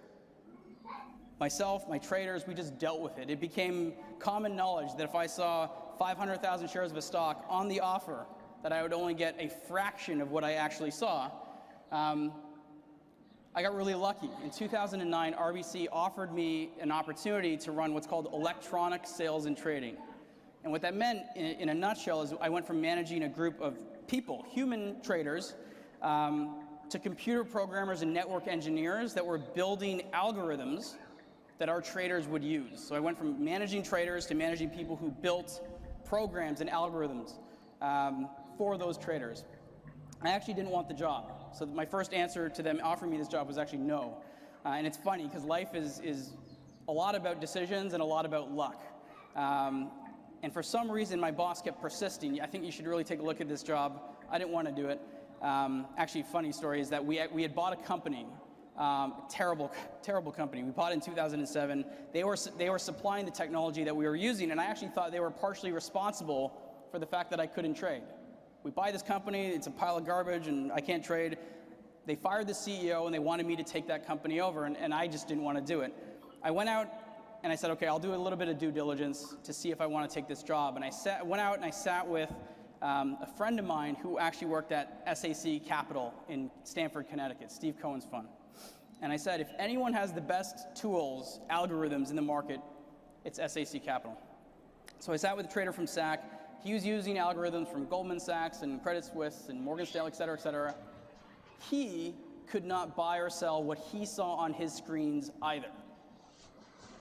Myself, my traders, we just dealt with it. It became common knowledge that if I saw 500,000 shares of a stock on the offer, that I would only get a fraction of what I actually saw. I got really lucky. In 2009, RBC offered me an opportunity to run what's called electronic sales and trading. And what that meant, in a nutshell, is I went from managing a group of people, human traders, to computer programmers and network engineers that were building algorithms that our traders would use. So I went from managing traders to managing people who built programs and algorithms for those traders. I actually didn't want the job. So my first answer to them offering me this job was actually no. And it's funny because life is a lot about decisions and a lot about luck. And for some reason, my boss kept persisting. I think you should really take a look at this job. I didn't want to do it. Actually, funny story is that we had bought a company, terrible company. We bought it in 2007. They were supplying the technology that we were using, and I actually thought they were partially responsible for the fact that I couldn't trade. We buy this company, it's a pile of garbage, and I can't trade. They fired the CEO, and they wanted me to take that company over, and I just didn't want to do it. I went out, and I said, okay, I'll do a little bit of due diligence to see if I want to take this job. And I went out and I sat with a friend of mine who actually worked at SAC Capital in Stamford, Connecticut, Steve Cohen's fund. And I said, if anyone has the best tools, algorithms in the market, it's SAC Capital. So I sat with a trader from SAC. He was using algorithms from Goldman Sachs and Credit Suisse and Morgan Stanley, et cetera, et cetera. He could not buy or sell what he saw on his screens either.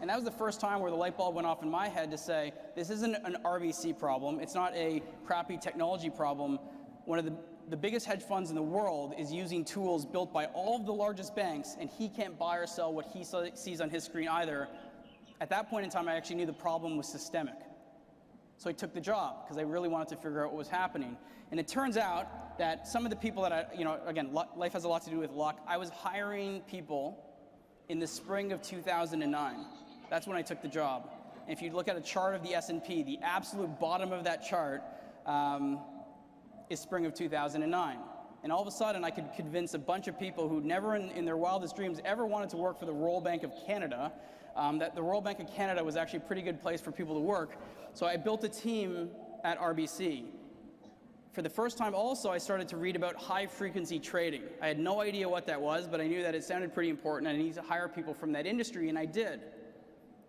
And that was the first time where the light bulb went off in my head to say, this isn't an RBC problem. It's not a crappy technology problem. One of the biggest hedge funds in the world is using tools built by all of the largest banks, and he can't buy or sell what he sees on his screen either. At that point in time, I actually knew the problem was systemic. So I took the job because I really wanted to figure out what was happening. And it turns out that some of the people that again, life has a lot to do with luck. I was hiring people in the spring of 2009. That's when I took the job. And if you look at a chart of the S&P, the absolute bottom of that chart is spring of 2009. And all of a sudden, I could convince a bunch of people who never in their wildest dreams ever wanted to work for the Royal Bank of Canada, that the Royal Bank of Canada was actually a pretty good place for people to work. So I built a team at RBC. For the first time also, I started to read about high-frequency trading. I had no idea what that was, but I knew that it sounded pretty important, and I needed to hire people from that industry, and I did.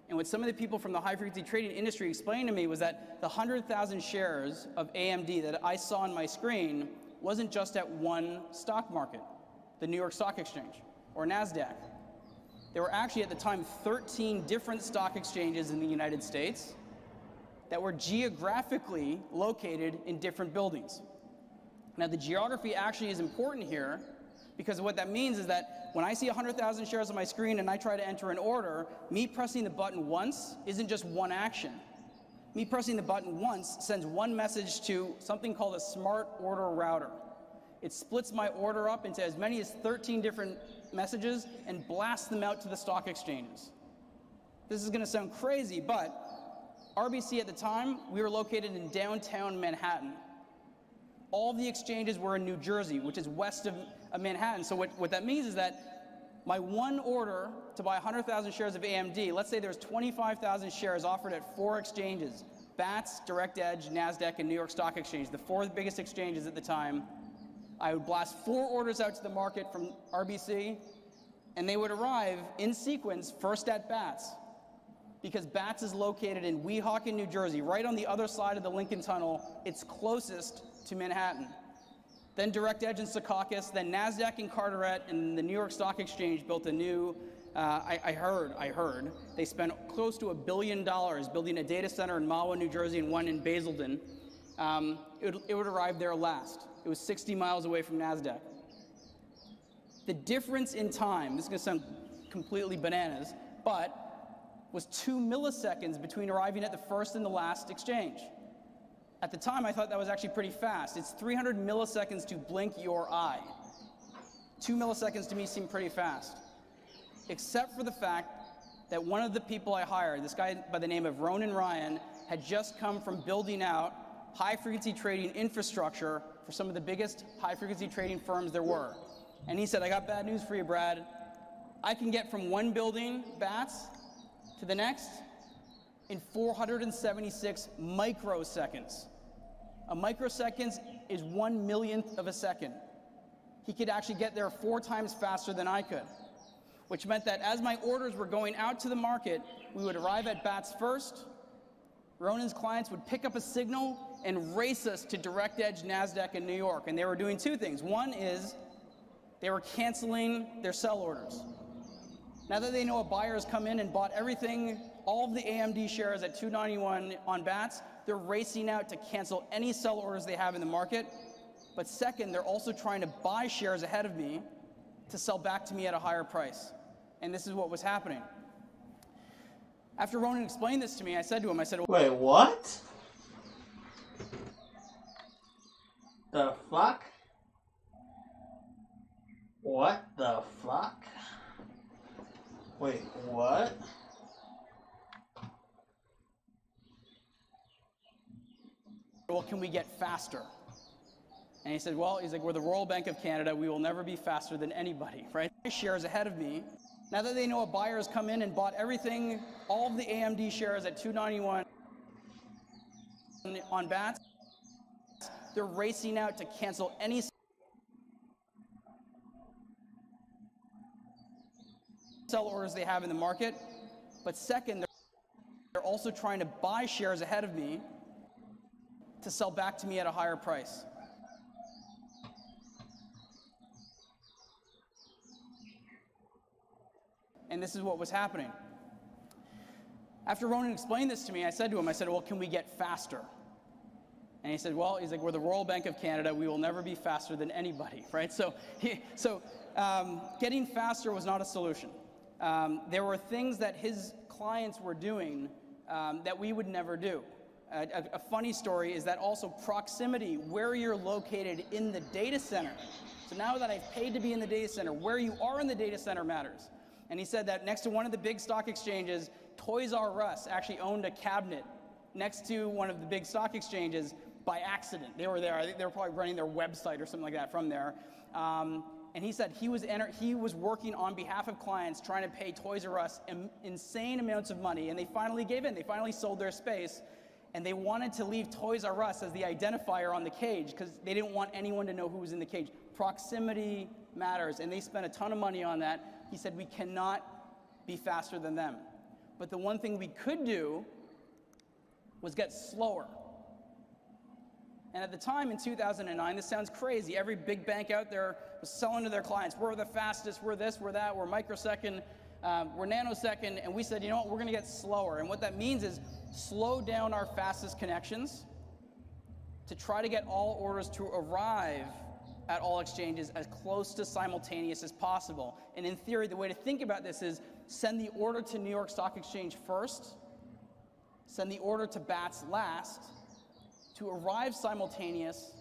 And what some of the people from the high-frequency trading industry explained to me was that the 100,000 shares of AMD that I saw on my screen wasn't just at one stock market, the New York Stock Exchange or NASDAQ. There were actually at the time 13 different stock exchanges in the United States that were geographically located in different buildings. Now, the geography actually is important here, because what that means is that when I see 100,000 shares on my screen and I try to enter an order, me pressing the button once isn't just one action. Me pressing the button once sends one message to something called a smart order router. It splits my order up into as many as 13 different messages and blasts them out to the stock exchanges. This is going to sound crazy, but RBC at the time, we were located in downtown Manhattan. All of the exchanges were in New Jersey, which is west of Manhattan. So what that means is that my one order to buy 100,000 shares of AMD, let's say there's 25,000 shares offered at 4 exchanges, BATS, Direct Edge, NASDAQ, and New York Stock Exchange, the 4 biggest exchanges at the time. I would blast 4 orders out to the market from RBC, and they would arrive in sequence first at BATS, because BATS is located in Weehawken, New Jersey, right on the other side of the Lincoln Tunnel. It's closest to Manhattan. Then Direct Edge and Secaucus, then NASDAQ and Carteret, and the New York Stock Exchange built a new, I heard, they spent close to $1 billion building a data center in Mahwah, New Jersey, and one in Basildon. It would arrive there last. It was 60 miles away from NASDAQ. The difference in time, this is going to sound completely bananas, but was 2 milliseconds between arriving at the first and the last exchange. At the time, I thought that was actually pretty fast. It's 300 milliseconds to blink your eye. 2 milliseconds to me seemed pretty fast, except for the fact that one of the people I hired, this guy by the name of Ronan Ryan, had just come from building out high-frequency trading infrastructure for some of the biggest high-frequency trading firms there were. And he said, I got bad news for you, Brad. I can get from one building, BATS, to the next in 476 microseconds. A microsecond is 1/1,000,000th of a second. He could actually get there 4 times faster than I could, which meant that as my orders were going out to the market, we would arrive at BATS first. Ronan's clients would pick up a signal and race us to Direct Edge, NASDAQ, and New York. And they were doing 2 things. One is they were canceling their sell orders. Now that they know a buyer has come in and bought everything, all of the AMD shares at $291 on BATS, they're racing out to cancel any sell orders they have in the market. But second, they're also trying to buy shares ahead of me to sell back to me at a higher price. And this is what was happening. After Ronan explained this to me, I said to him, wait, what? the fuck? What the fuck? Wait, what? Well, can we get faster? And he said, well, he's like, we're the Royal Bank of Canada. We will never be faster than anybody, right? Shares ahead of me. Now that they know a buyer has come in and bought everything, all of the AMD shares at $291 on BATS, they're racing out to cancel any sell orders they have in the market. But second, they're also trying to buy shares ahead of me to sell back to me at a higher price. And this is what was happening. After Ronan explained this to me, I said to him, well, can we get faster? And he said, well, he's like, we're the Royal Bank of Canada. We will never be faster than anybody, right? So getting faster was not a solution. There were things that his clients were doing that we would never do. A funny story is that also proximity, where you're located in the data center. So now that I've paid to be in the data center, where you are in the data center matters. And he said that next to one of the big stock exchanges, Toys R Us actually owned a cabinet next to one of the big stock exchanges by accident. They were there. They were probably running their website or something like that from there. And he said he was working on behalf of clients trying to pay Toys R Us insane amounts of money, and they finally gave in. They finally sold their space, and they wanted to leave Toys R Us as the identifier on the cage because they didn't want anyone to know who was in the cage. Proximity matters, and they spent a ton of money on that. He said we cannot be faster than them. But the one thing we could do was get slower. And at the time in 2009, this sounds crazy. Every big bank out there was selling to their clients, we're the fastest, we're this, we're that, we're microsecond, we're nanosecond, and we said, you know what, we're gonna get slower. And what that means is slow down our fastest connections to try to get all orders to arrive at all exchanges as close to simultaneous as possible. And in theory, the way to think about this is send the order to New York Stock Exchange first, send the order to BATS last, to arrive simultaneous,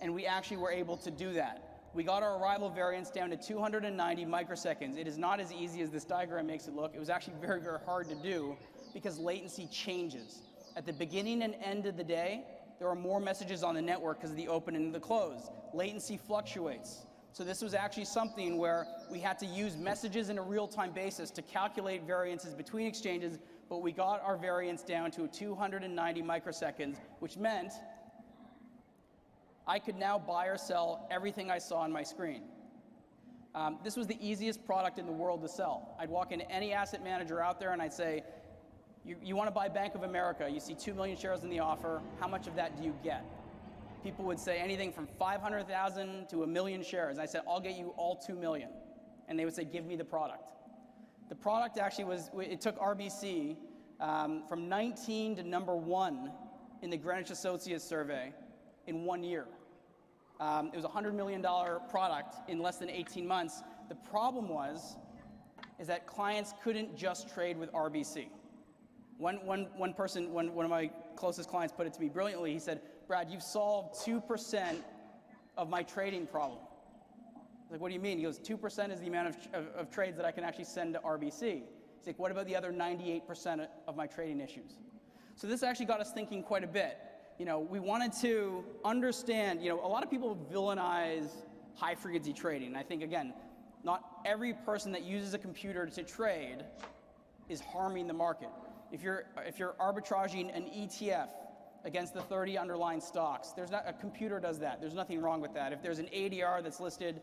and we actually were able to do that. We got our arrival variance down to 290 microseconds. It is not as easy as this diagram makes it look. It was actually very, very hard to do because latency changes. At the beginning and end of the day, there are more messages on the network because of the open and the close. Latency fluctuates. So this was actually something where we had to use messages in a real-time basis to calculate variances between exchanges, but we got our variance down to 290 microseconds, which meant I could now buy or sell everything I saw on my screen. This was the easiest product in the world to sell. I'd walk into any asset manager out there and I'd say, you want to buy Bank of America, you see 2 million shares in the offer, how much of that do you get? People would say anything from 500,000 to 1 million shares. I said, I'll get you all 2 million. And they would say, give me the product. The product actually it took RBC from 19 to number 1 in the Greenwich Associates survey in 1 year. It was a $100 million product in less than 18 months. The problem is that clients couldn't just trade with RBC. One of my closest clients put it to me brilliantly. He said, Brad, you've solved 2% of my trading problem. I was like, what do you mean? He goes, 2% is the amount of trades that I can actually send to RBC. He's like, what about the other 98% of my trading issues? So this actually got us thinking quite a bit. You know, we wanted to understand, a lot of people villainize high frequency trading. And I think, again, not every person that uses a computer to trade is harming the market. If you're arbitraging an ETF against the 30 underlying stocks, a computer does that. There's nothing wrong with that. If there's an ADR that's listed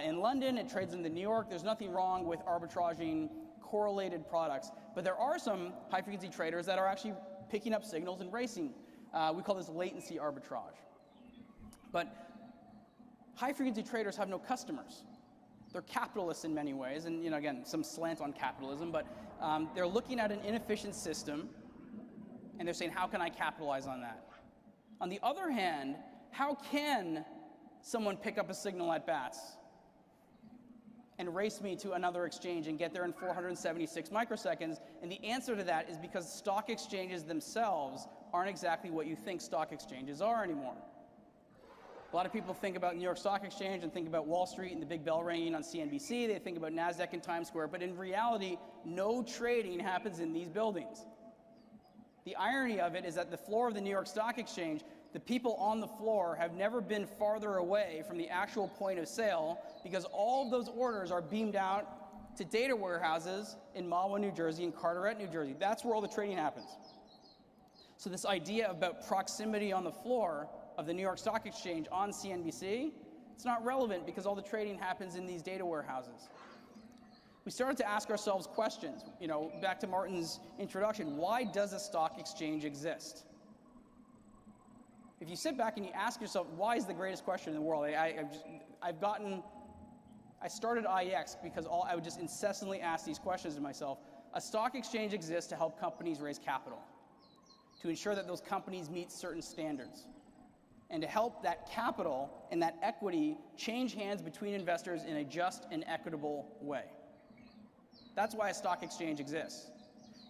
in London, it trades in New York, there's nothing wrong with arbitraging correlated products. But there are some high-frequency traders that are actually picking up signals and racing. We call this latency arbitrage. But high-frequency traders have no customers. They're capitalists in many ways, and again, some slant on capitalism, but they're looking at an inefficient system, and they're saying, how can I capitalize on that? On the other hand, how can someone pick up a signal at BATS and race me to another exchange and get there in 476 microseconds? And the answer to that is because stock exchanges themselves aren't exactly what you think stock exchanges are anymore. A lot of people think about New York Stock Exchange and think about Wall Street and the big bell ringing on CNBC. They think about NASDAQ and Times Square, but in reality, no trading happens in these buildings. The irony of it is that the floor of the New York Stock Exchange, the people on the floor have never been farther away from the actual point of sale because all of those orders are beamed out to data warehouses in Mahwah, New Jersey and Carteret, New Jersey. That's where all the trading happens. So this idea about proximity on the floor of the New York Stock Exchange on CNBC, it's not relevant because all the trading happens in these data warehouses. We started to ask ourselves questions, back to Martin's introduction, why does a stock exchange exist? If you sit back and you ask yourself, why is the greatest question in the world? I started IEX because I would just incessantly ask these questions to myself. A stock exchange exists to help companies raise capital, to ensure that those companies meet certain standards, and to help that capital and that equity change hands between investors in a just and equitable way. That's why a stock exchange exists.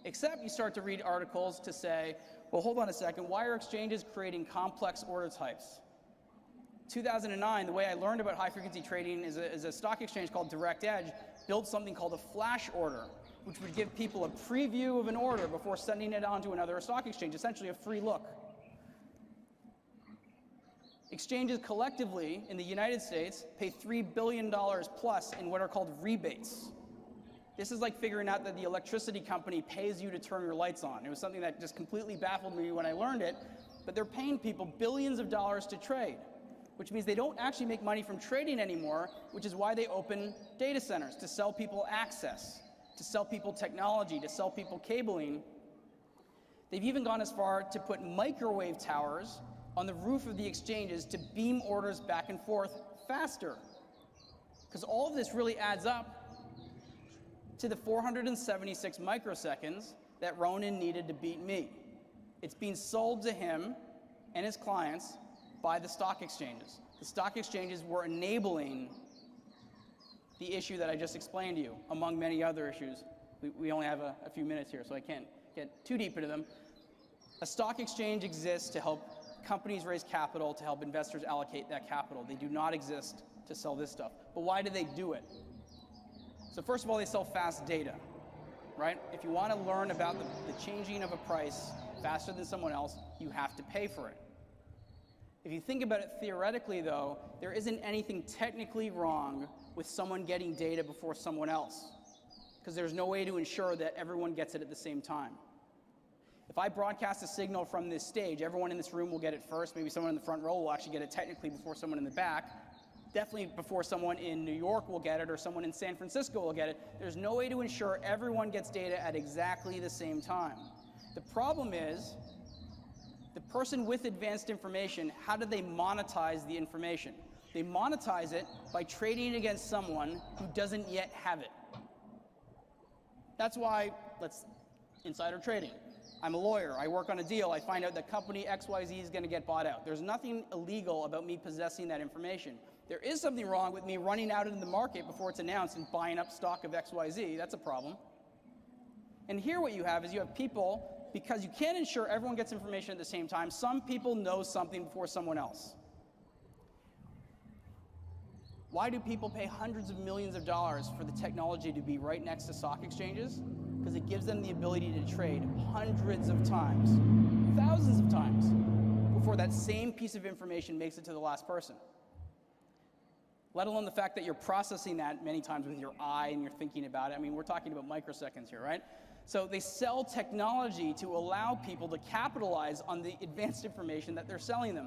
Except you start to read articles to say, well, hold on a second, why are exchanges creating complex order types? 2009, the way I learned about high-frequency trading is a stock exchange called Direct Edge built something called a flash order, which would give people a preview of an order before sending it on to another stock exchange, essentially a free look. Exchanges collectively in the United States pay $3 billion plus in what are called rebates. This is like figuring out that the electricity company pays you to turn your lights on. It was something that just completely baffled me when I learned it, but they're paying people billions of dollars to trade, which means they don't actually make money from trading anymore, which is why they open data centers, to sell people access, to sell people technology, to sell people cabling. They've even gone as far to put microwave towers on the roof of the exchanges to beam orders back and forth faster. Because all of this really adds up to the 476 microseconds that Ronan needed to beat me. It's being sold to him and his clients by the stock exchanges. The stock exchanges were enabling the issue that I just explained to you, among many other issues. We only have a few minutes here, so I can't get too deep into them. A stock exchange exists to help companies raise capital, to help investors allocate that capital. They do not exist to sell this stuff. But why do they do it? So first of all, they sell fast data, right? If you want to learn about the changing of a price faster than someone else, you have to pay for it. If you think about it theoretically, though, there isn't anything technically wrong with someone getting data before someone else, because there's no way to ensure that everyone gets it at the same time. If I broadcast a signal from this stage, everyone in this room will get it first. Maybe someone in the front row will actually get it technically before someone in the back. Definitely before someone in New York will get it or someone in San Francisco will get it. There's no way to ensure everyone gets data at exactly the same time. The problem is, the person with advanced information, how do they monetize the information? They monetize it by trading against someone who doesn't yet have it. That's why, insider trading. I'm a lawyer, I work on a deal, I find out that company XYZ is going to get bought out. There's nothing illegal about me possessing that information. There is something wrong with me running out into the market before it's announced and buying up stock of XYZ. That's a problem. And here what you have is you have people, because you can't ensure everyone gets information at the same time, some people know something before someone else. Why do people pay hundreds of millions of dollars for the technology to be right next to stock exchanges? Because it gives them the ability to trade hundreds of times, thousands of times, before that same piece of information makes it to the last person. Let alone the fact that you're processing that many times with your eye and you're thinking about it. I mean, we're talking about microseconds here, right? So they sell technology to allow people to capitalize on the advanced information that they're selling them.